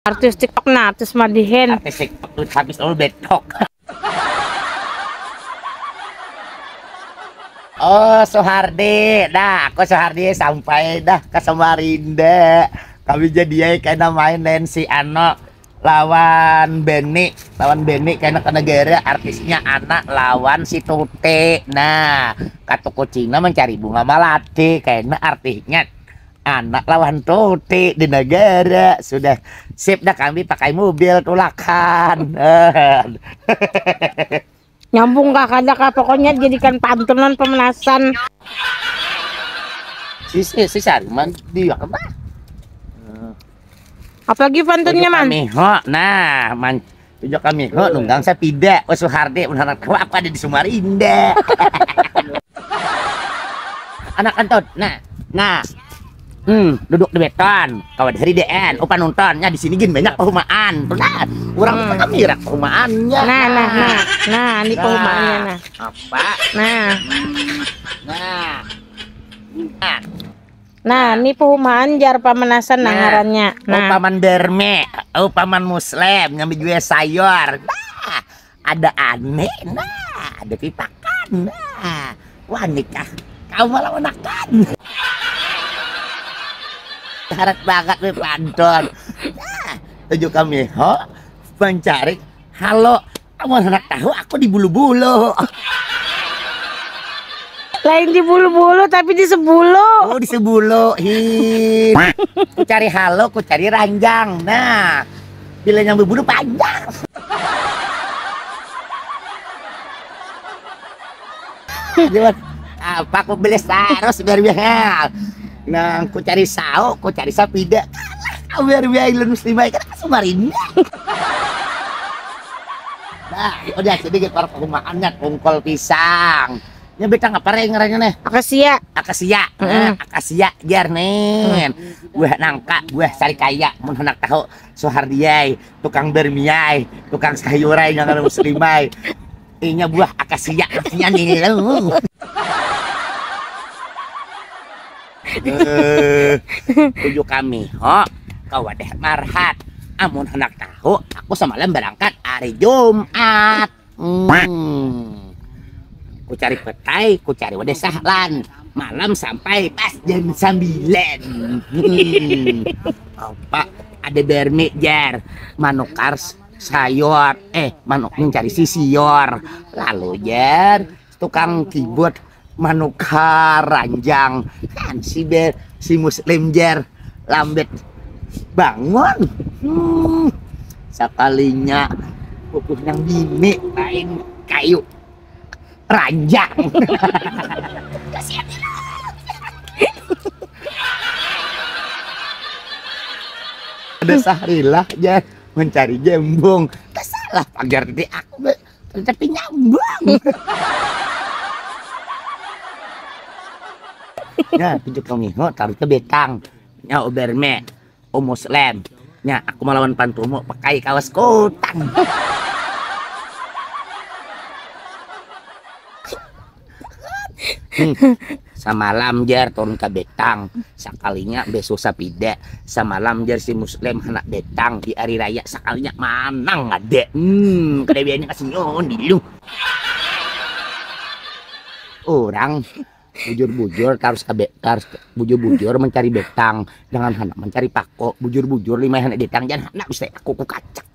Artis TikTok na, artis madihin. Artis TikTok tuh habis lalu betok. Oh, Soehardi. Dah, aku Soehardi sampai dah ke Samarinda. Kami jadi kayak main Lensi Ano lawan Benny. Lawan Benny kayaknya ke negara artisnya anak lawan si Tute. Nah, kata kucingnya mencari bunga melati kayaknya artinya anak lawan Tute di negara. Sudah sip dah kami pakai mobil tulakan. Nyambung kakak pokoknya jadikan pantulan pemanasan. Si Sarman dia kemana? Apalagi pantunnya man? Nah, man tujuh kami nunggang sepida. Oh Soehardi menarik apa ada di Samarinda. Anak kantor. Nah. Duduk di beton, kawan dari DN, opa nontonnya di sini gini banyak perumahan. Nah, orang kami rak perumahannya. Nah, ini perumahannya nah. Apa? Nah, ini perumahan jar pemanasan ngarannya. Nah, paman Berme, paman Muslim nyambi jual sayur. Nah, ada aneh, nah, ada pipakan. Nah, wah nikah, kau malah menakan. Harap banget nih pantun. Nah, tujuh kami mencari. Halo, kamu anak tahu aku di bulu-bulu. Lain di bulu-bulu tapi di sebulu. Oh di sebulu. Ku cari halo, ku cari ranjang. Nah, bila yang berbulu panjang. Jangan apa aku beli terus biar biar. Nah, ku cari sao, ku cari sapida. Kau biar ilmu muslimah kan Samarinda. Nah, udah sedikit para perumahannya kongkol pisang. Nya betang apa rengernya nih? Akasia. Akasia jar nih. Buah nangka, buah sari kaya, mun hendak tahu Soehardi, tukang bermiai, tukang sayurai yang ada muslimai. Inya buah akasia artinya nih. Tujuh kami kau wadah marhat amun hendak tahu aku semalam berangkat hari Jumat. Ku cari petai, ku cari wadah sahlan malam sampai pas jam 9. Apa ada bermi jar manukar sayur manuk mencari sisior lalu jar tukang keyboard manukar ranjang kan si Muslim jar lambet bangun sekalinya pupuh yang bini lain kayu ranjang. Kasihan ada sahrilah jar mencari jembung tak salah pagar di aku tapi nyambung. Ya, tujuh kami taruh ke betang. Ya, Berme, Muslim. Ya, aku melawan pantumu pakai kawas kotang. Samalam jar turun ke betang. Sekalinya besok sapida. Samalam jar si Muslim anak betang di hari raya sekalinya manang ada. Kedebiannya kasih nyon dulu. Orang bujur-bujur harus bujur-bujur mencari betang, jangan hendak mencari pako. Bujur-bujur lima hendak betang jangan hendak bisa aku kacak.